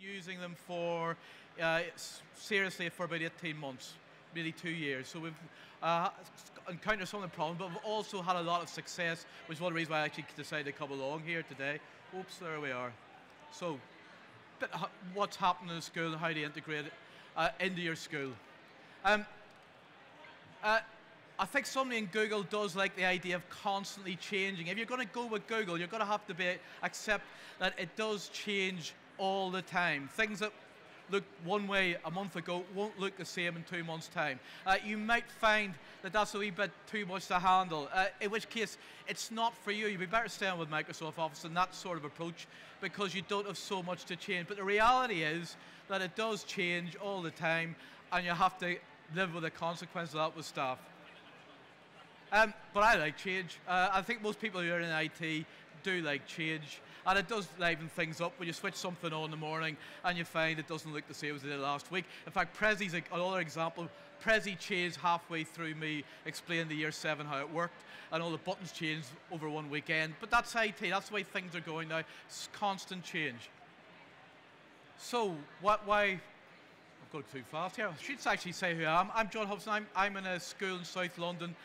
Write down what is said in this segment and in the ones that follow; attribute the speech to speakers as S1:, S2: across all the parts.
S1: Using them for, seriously, for about 18 months, nearly 2 years. So we've encountered some of the problems, but we've also had a lot of success, which is one of the reasons why I actually decided to come along here today. Oops, there we are. So, what's happening in the school and how to integrate it into your school. I think somebody in Google does like the idea of constantly changing. If you're going to go with Google, you're going to have to accept that it does change all the time. Things that looked one way a month ago won't look the same in 2 months' time. You might find that that's a wee bit too much to handle, in which case it's not for you. You'd be better staying with Microsoft Office and that sort of approach because you don't have so much to change. But the reality is that it does change all the time and you have to live with the consequences of that with staff. But I like change. I think most people who are in IT do like change. And it does liven things up when you switch something on in the morning and you find it doesn't look the same as it did last week. In fact, Prezi's another example. Prezi changed halfway through me explaining the year 7 how it worked, and all the buttons changed over one weekend. But that's IT, that's the way things are going now. It's constant change. So, why? I've gone too fast here. I should actually say who I am. I'm John Hobson. I'm in a school in South London.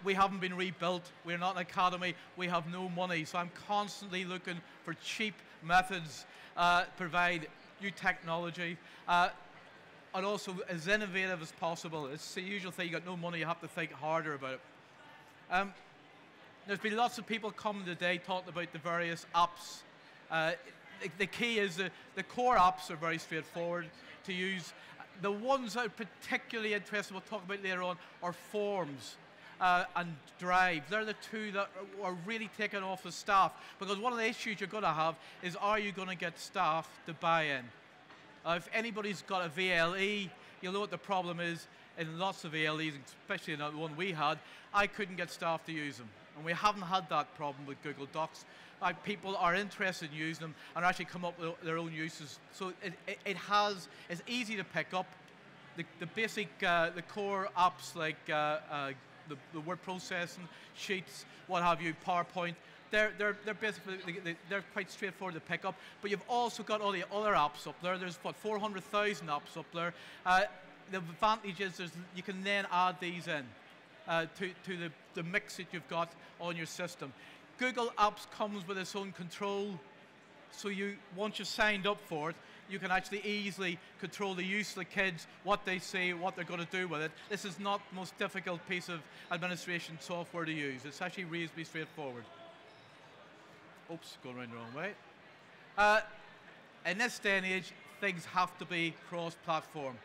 S1: We haven't been rebuilt. We're not an academy. We have no money. So I'm constantly looking for cheap methods to provide new technology and also as innovative as possible. It's the usual thing. You've got no money. You have to think harder about it. There's been lots of people coming today talking about the various apps. The key is the core apps are very straightforward to use. The ones that are particularly interesting, we'll talk about later on, are Forms and Drive. They're the two that are really taken off the staff, because one of the issues you're going to have is, are you going to get staff to buy in? If anybody's got a VLE, you'll know what the problem is in lots of VLEs, especially in the one we had. I couldn't get staff to use them. And we haven't had that problem with Google Docs. People are interested in using them and actually come up with their own uses. So it's easy to pick up. The basic, the core apps like the word processing, Sheets, what have you, PowerPoint, they're basically, they're quite straightforward to pick up. But you've also got all the other apps up there. There's what, 400,000 apps up there. The advantage is you can then add these in to the mix that you've got on your system. Google Apps comes with its own control, so once you've signed up for it, you can actually easily control the use of the kids, what they say, what they're going to do with it. This is not the most difficult piece of administration software to use. It's actually reasonably straightforward. Oops, going around the wrong way. In this day and age, things have to be cross-platform.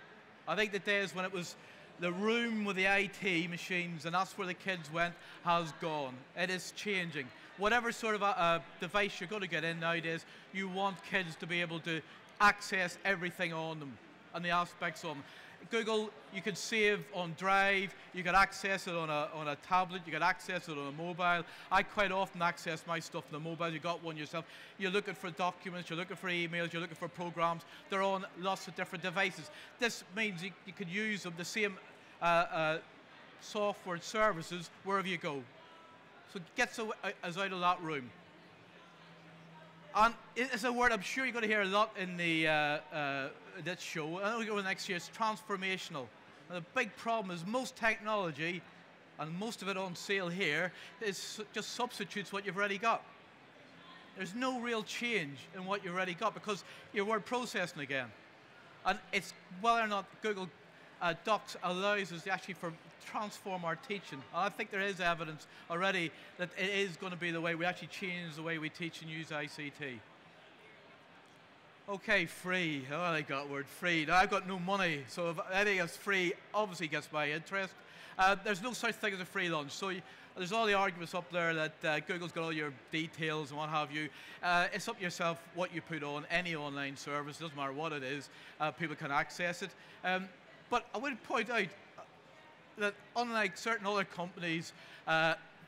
S1: I think the days when it was the room with the IT machines, and that's where the kids went, has gone. It is changing. Whatever sort of a device you're going to get in nowadays, you want kids to be able to access everything on them and the aspects of them. Google, you can save on Drive, you can access it on a tablet, you can access it on a mobile. I quite often access my stuff on the mobile. You got one yourself. You're looking for documents, you're looking for emails, you're looking for programs. They're on lots of different devices. This means you can use them, the same software and services wherever you go. So get us out of that room. And it's a word I'm sure you're going to hear a lot in this show. And we'll go next year. It's transformational. And the big problem is most technology, and most of it on sale here, is just substitutes what you've already got. There's no real change in what you've already got because you're word processing again. And it's whether or not Google Docs allows us to actually transform our teaching. And I think there is evidence already that it is going to be the way we actually change the way we teach and use ICT. Okay, free. Oh, I like that word, free. Now, I've got no money, so if anything that's free obviously gets my interest. There's no such thing as a free lunch. So there's all the arguments up there that Google's got all your details and what have you. It's up to yourself what you put on any online service. It doesn't matter what it is. People can access it. But I would point out that unlike certain other companies,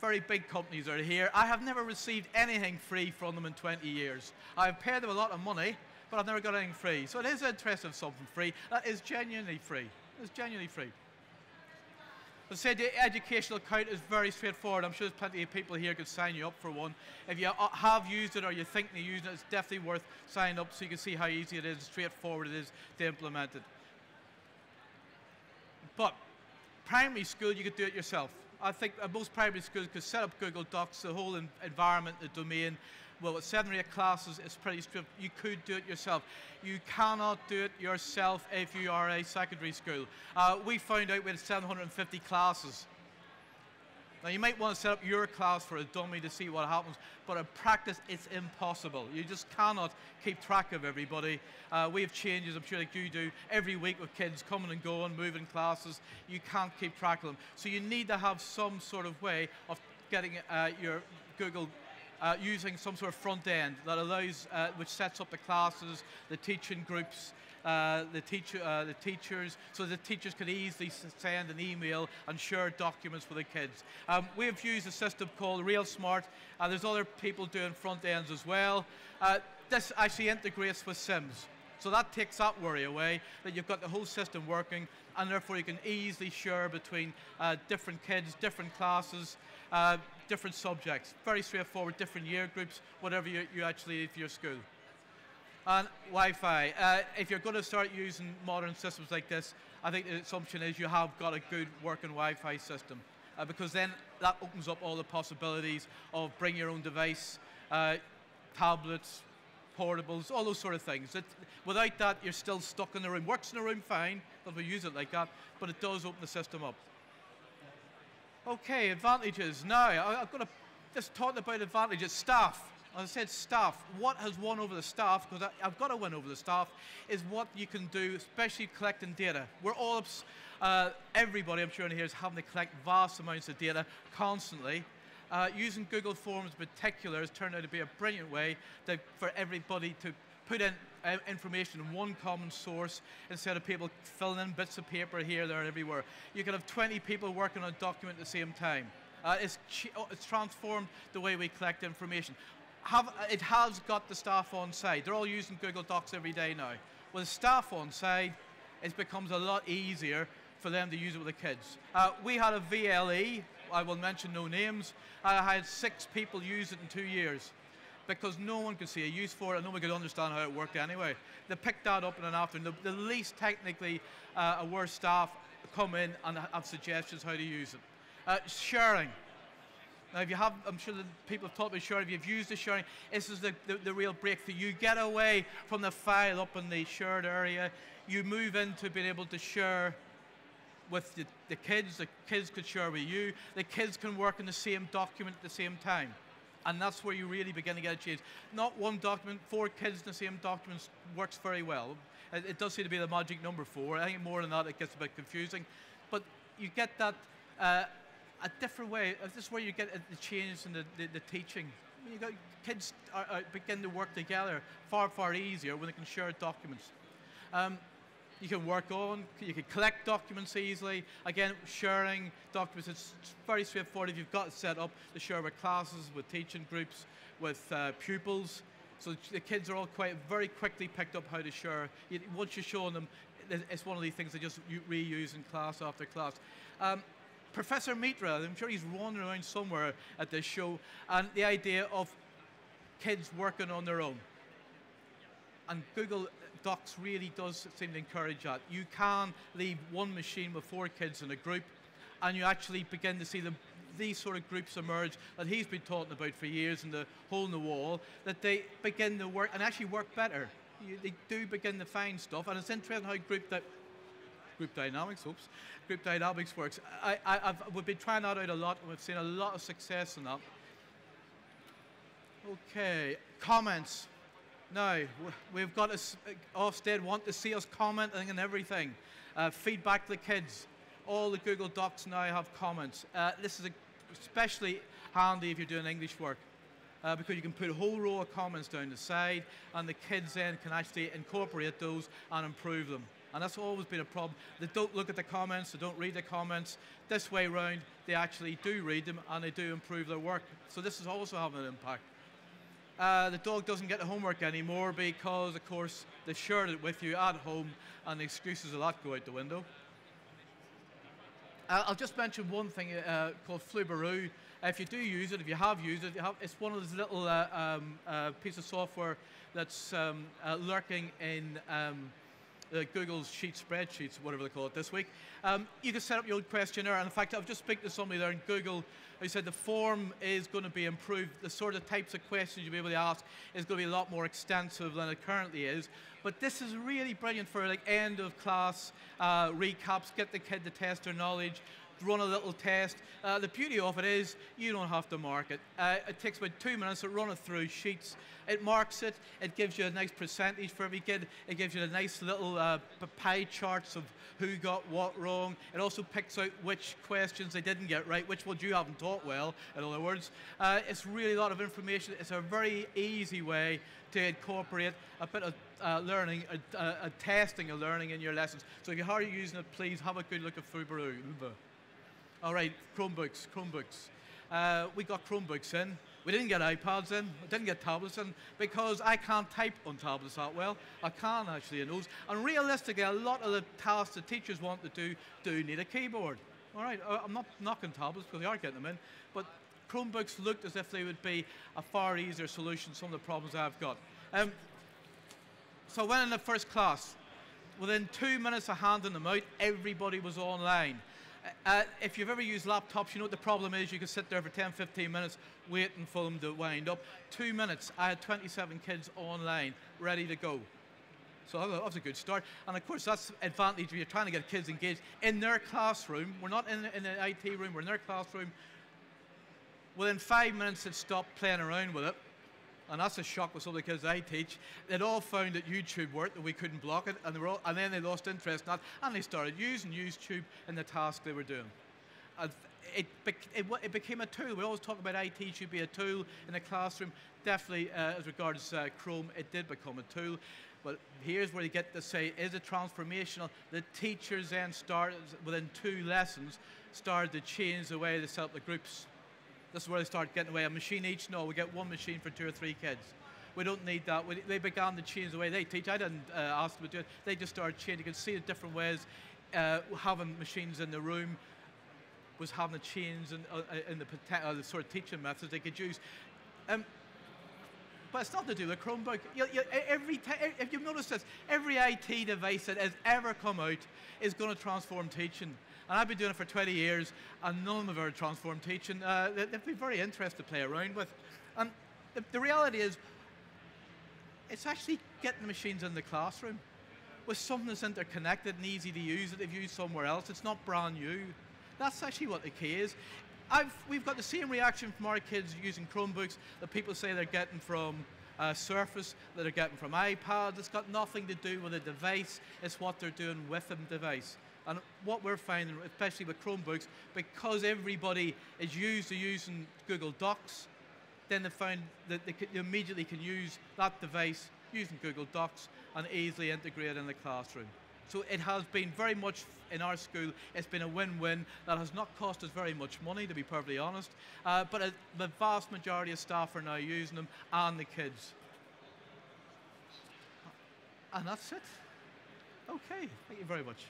S1: very big companies are here, I have never received anything free from them in 20 years. I've paid them a lot of money, but I've never got anything free. So it is interesting of something free that is genuinely free. It's genuinely free. As I said, the educational account is very straightforward. I'm sure there's plenty of people here who could sign you up for one. If you have used it or you think you're using it, it's definitely worth signing up so you can see how easy it is, straightforward it is to implement it. But primary school, you could do it yourself. I think most primary schools could set up Google Docs, the whole environment, the domain. Well, with 7 or 8 classes, it's pretty strict. You could do it yourself. You cannot do it yourself if you are a secondary school. We found out we had 750 classes. Now, you might want to set up your class for a dummy to see what happens, but in practice, it's impossible. You just cannot keep track of everybody. We have changes, I'm sure like you do, every week with kids coming and going, moving classes. You can't keep track of them. So you need to have some sort of way of getting your Google using some sort of front end that allows, which sets up the classes, the teaching groups, the teachers, so the teachers can easily send an email and share documents with the kids. We have used a system called Real Smart. There's other people doing front ends as well. This actually integrates with Sims. So that takes that worry away, that you've got the whole system working, and therefore you can easily share between different kids, different classes, different subjects. Very straightforward, different year groups, whatever you actually need for your school. And Wi-Fi. If you're going to start using modern systems like this, I think the assumption is you have got a good working Wi-Fi system, because then that opens up all the possibilities of bring your own device, tablets, portables, all those sort of things. Without that, you're still stuck in the room. Works in the room fine, because we use it like that, but it does open the system up. Okay, advantages. Now, I've got to just talk about advantages. Staff. As I said, staff. What has won over the staff, because I've got to win over the staff, is what you can do, especially collecting data. We're all, everybody I'm sure in here is having to collect vast amounts of data constantly. Using Google Forms in particular has turned out to be a brilliant way for everybody to put in information in one common source instead of people filling in bits of paper here, there, and everywhere. You can have 20 people working on a document at the same time. It's transformed the way we collect information. It has got the staff on side. They're all using Google Docs every day now. With staff on side, it becomes a lot easier for them to use it with the kids. We had a VLE, I will mention no names. I had 6 people use it in 2 years because no one could see a use for it and no one could understand how it worked anyway. They picked that up in an afternoon. The least technically aware staff come in and have suggestions how to use it. Sharing. Now, if you have, I'm sure that people have taught me sharing. If you've used the sharing, this is the real breakthrough. You get away from the file up in the shared area. You move into being able to share with the kids could share with you, the kids can work in the same document at the same time. And that's where you really begin to get a change. Not one document, 4 kids in the same document works very well. It does seem to be the magic number 4. I think more than that it gets a bit confusing. But you get that a different way. This is where you get the change in the teaching. You got kids begin to work together far, far easier when they can share documents. You can you can collect documents easily. Again, sharing documents, it's very straightforward if you've got it set up to share with classes, with teaching groups, with pupils. So the kids are all very quickly picked up how to share. Once you're showing them, it's one of these things they just reuse in class after class. Professor Mitra, I'm sure he's wandering around somewhere at this show, and the idea of kids working on their own. And Google Docs really does seem to encourage that. You can leave one machine with 4 kids in a group, and you actually begin to see these sort of groups emerge that he's been talking about for years in the hole in the wall, that they begin to work and actually work better. They do begin to find stuff, and it's interesting how group dynamics works. We've been trying that out a lot, and we've seen a lot of success in that. Okay, comments. Now, we've got Ofsted want to see us commenting and everything. Feedback to the kids. All the Google Docs now have comments. This is especially handy if you're doing English work, because you can put a whole row of comments down the side, and the kids then can actually incorporate those and improve them. And that's always been a problem. They don't look at the comments, they don't read the comments. This way round, they actually do read them and they do improve their work. So this is also having an impact. The dog doesn't get the homework anymore because, of course, they shared it with you at home, and the excuses of that go out the window. I'll just mention one thing called Flubaroo. If you do use it, if you have used it, it's one of those little piece of software that's lurking in Google's spreadsheets, whatever they call it this week. You can set up your own questionnaire, and in fact, I've just spoken to somebody there in Google who said the form is going to be improved. The sort of types of questions you'll be able to ask is going to be a lot more extensive than it currently is. But this is really brilliant for like end of class recaps, get the kid to test their knowledge, run a little test. The beauty of it is you don't have to mark it. It takes about 2 minutes to run it through sheets. It marks it. It gives you a nice percentage for every kid. It gives you a nice little pie charts of who got what wrong. It also picks out which questions they didn't get right, which ones you haven't taught well, in other words. It's really a lot of information. It's a very easy way to incorporate a bit of learning, a testing of learning in your lessons. So if you are using it, please have a good look at Flubaroo. All right, Chromebooks. We got Chromebooks in. We didn't get iPads in. We didn't get tablets in because I can't type on tablets that well. I can actually in those. And realistically, a lot of the tasks that teachers want to do need a keyboard. All right, I'm not knocking tablets because they are getting them in, but Chromebooks looked as if they would be a far easier solution to some of the problems I've got. So I went in the first class. Within 2 minutes of handing them out, everybody was online. If you've ever used laptops, you know what the problem is. You can sit there for 10, 15 minutes waiting for them to wind up. 2 minutes, I had 27 kids online, ready to go. So that was a good start. And of course, that's advantage if you're trying to get kids engaged in their classroom. We're not in an IT room, we're in their classroom. Within 5 minutes, they'd stopped playing around with it. And that's a shock with some of the kids I teach. They'd all found that YouTube worked, that we couldn't block it, and then they lost interest in that, and they started using YouTube in the task they were doing. And it became a tool. We always talk about IT should be a tool in the classroom. Definitely, as regards Chrome, it did become a tool. But here's where you get to say, is it transformational? The teachers then started, within 2 lessons, started to change the way they set up the groups. This is where they start getting away. A machine each? No, we get 1 machine for 2 or 3 kids. We don't need that. They began to change the way they teach. I didn't ask them to do it. They just started changing. You can see the different ways. Having machines in the room was having a change in the sort of teaching methods they could use. But it's not to do with Chromebook. If you've noticed this, every IT device that has ever come out is going to transform teaching. And I've been doing it for 20 years, and none of them have ever transformed teaching. They've been very interesting to play around with. And the reality is, it's actually getting the machines in the classroom with something that's interconnected and easy to use that they've used somewhere else. It's not brand new. That's actually what the key is. We've got the same reaction from our kids using Chromebooks that people say they're getting from Surface, that they're getting from iPads. It's got nothing to do with the device. It's what they're doing with the device. And what we're finding, especially with Chromebooks, because everybody is used to using Google Docs, then they find that they immediately can use that device using Google Docs and easily integrate it in the classroom. So it has been very much, in our school, it's been a win-win that has not cost us very much money, to be perfectly honest, but the vast majority of staff are now using them, and the kids. And that's it. Okay, thank you very much.